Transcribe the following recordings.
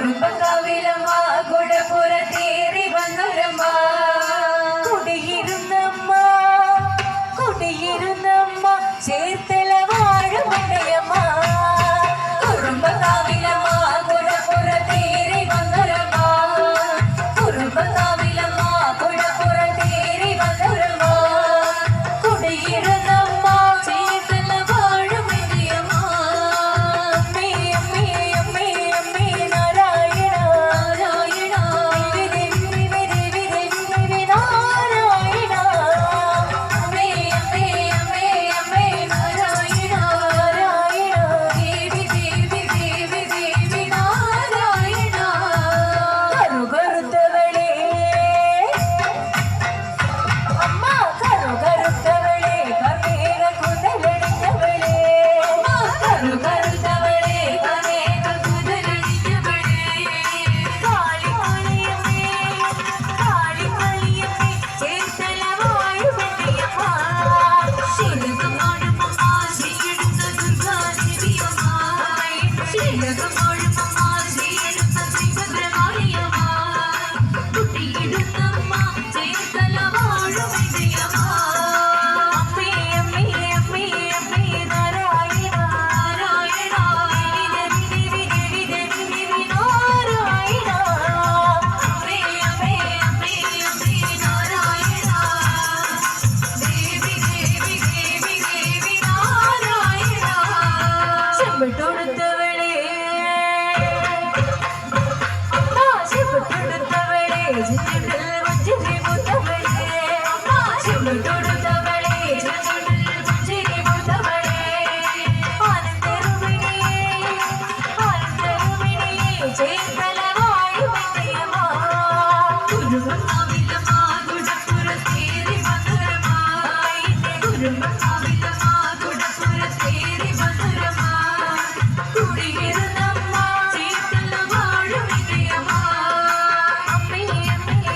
കുറുമ്പക്കാവിലമ്മ കുടപ്പുറത്തേറി വന്നൊരമ്മ കുടിയിരുന്നമ്മ ചേർത്തല വാഴുമടയമ്മ കുറുമ്പക്കാവിലമ്മ കുടപ്പുറത്തേറി വന്നൊരമ്മ കുറുമ്പക്കാവിലമ്മ കുടപ്പുറത്തേറി വന്നൊരമ്മ കുടിയിരുന്നമ്മ ചേർത്തല വാഴുമടയമ്മ അമ്മേ അമ്മേ അമ്മേ അമ്മേ നാരായണ നാരായണ ദേവി ദേവി ദേവി നാരായണ അമ്മേ അമ്മേ അമ്മേ അമ്മേ നാരായണ നാരായണ ദേവി ദേവി ദേവി ദേവി നാരായണ കറുകറുത്തവളേ അമ്മ കറുകറുത്തവളേ കർണേക കുതലടിച്ചവളേ അമ്മ കറുകറുത്തവളേ കർണേക കുതലടിച്ചവളേ കാളികളിയമ്മേ ചേർത്തല വാഴുമടയമ്മ ശീലകമാടുമമ്മ ശ്രീയെടുത്ത ദുർഗാദേവിയമ്മ ശീലകമാടുമമ്മ ശ്രീയെടുത്ത ശ്രീഭദ്രകാളിയമ്മ കുട്ടിയിടുന്നമ്മ ചേർത്തല വാഴുമടയമ്മ അമ്മേ അമ്മേ അമ്മേ അമ്മേ നാരായണ നാരായണ ദേവി ദേവി ദേവി ദേവി ദേവി നാരായണ അമ്മേ അമ്മേ അമ്മേ അമ്മേ നാരായണ ദേവി ദേവി ദേവി ദേവി നാരായണ ചെമ്പട്ടൊടുത്തവളേ അമ്മ ചെമ്പട്ടൊടുത്തവളേ ചെഞ്ചുണ്ടിൽ പുഞ്ചിരി പൂത്തവളേ അമ്മ ചെമ്പട്ടൊടുത്തവളേ ചെഞ്ചുണ്ടിൽ പുഞ്ചിരി പൂത്തവളേ ആനന്ദരൂപിണിയേ ചേർത്തല വാഴുമടയമ്മ കുറുമ്പക്കാവിലമ്മ കുടപ്പുറത്തേറി വന്നൊരമ്മ കുറുമ്പക്കാവിലമ്മ കുടപ്പുറത്തേറി വന്നൊരമ്മ കുടിയിരുന്നമ്മ ചേർത്തല വാഴുമടയമ്മ അമ്മേ അമ്മേ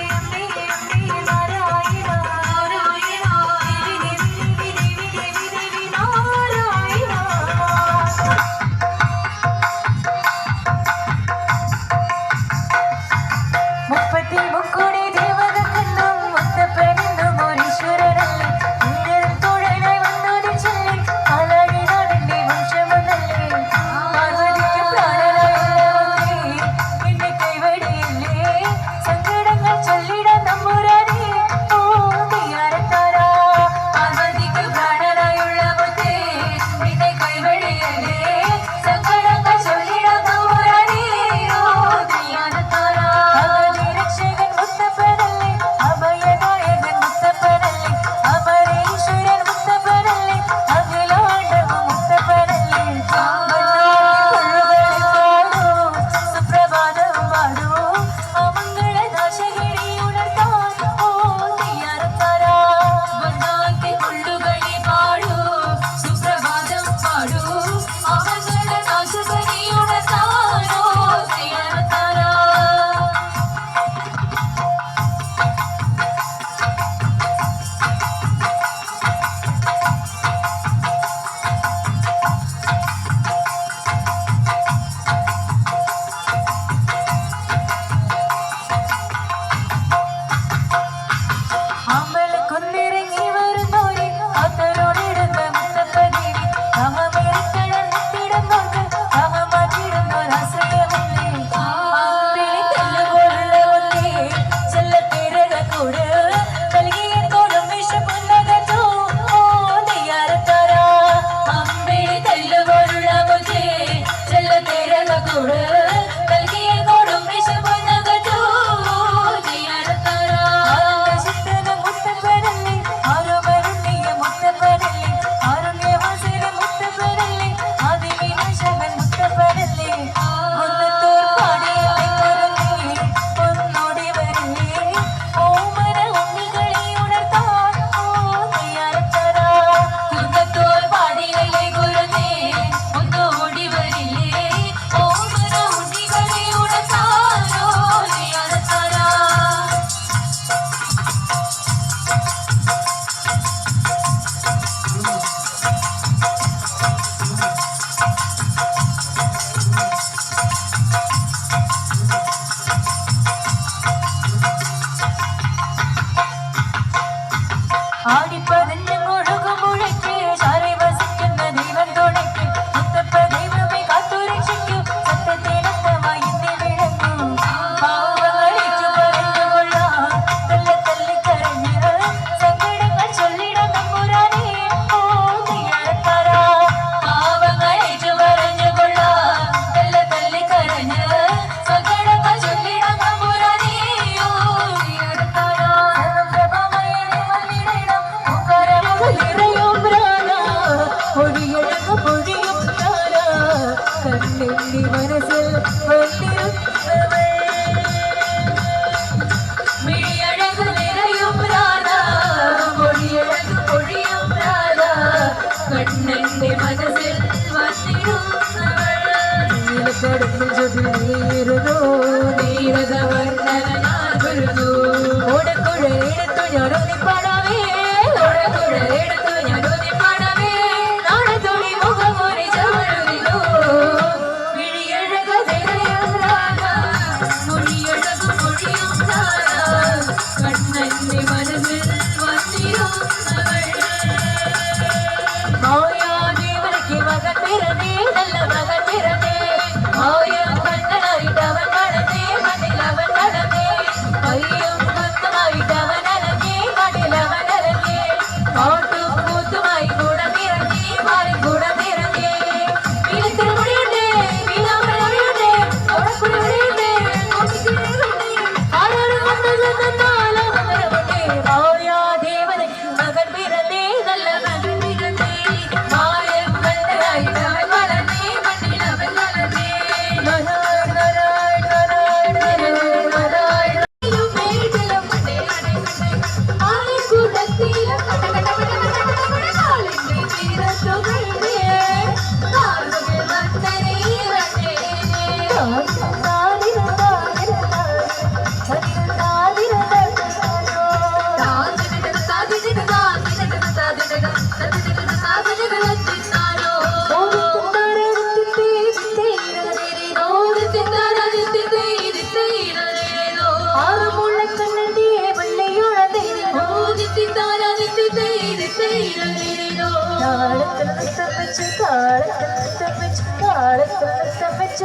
മൊത്തം വെച്ച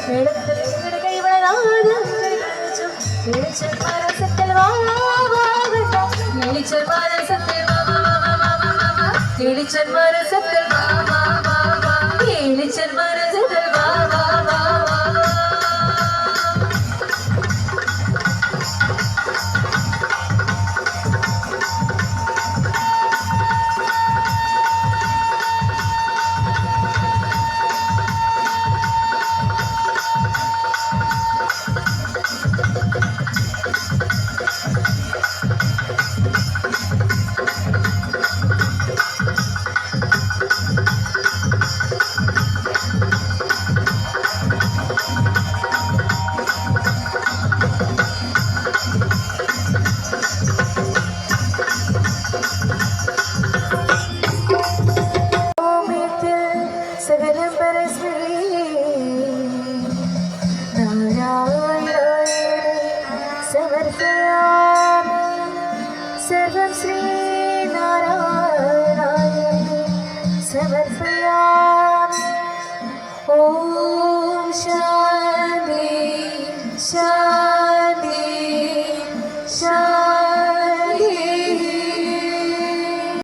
വെളുത്തിൽ കൈവളനാദം വിളിച്ചൽ മനസത്തിൽ വിളിച്ചൽ മനസത്തിൽ വിളിച്ചൽ മനസത്തിൽ വിളിച്ചൽ മനസത്തിൽ സകലം പരസ്മരി നാരായണ സമർപ്പയാമി സർവം ശ്രീ നാരായണ സമർപ്പയാമി ഓം ശാന്തി ശാന്തി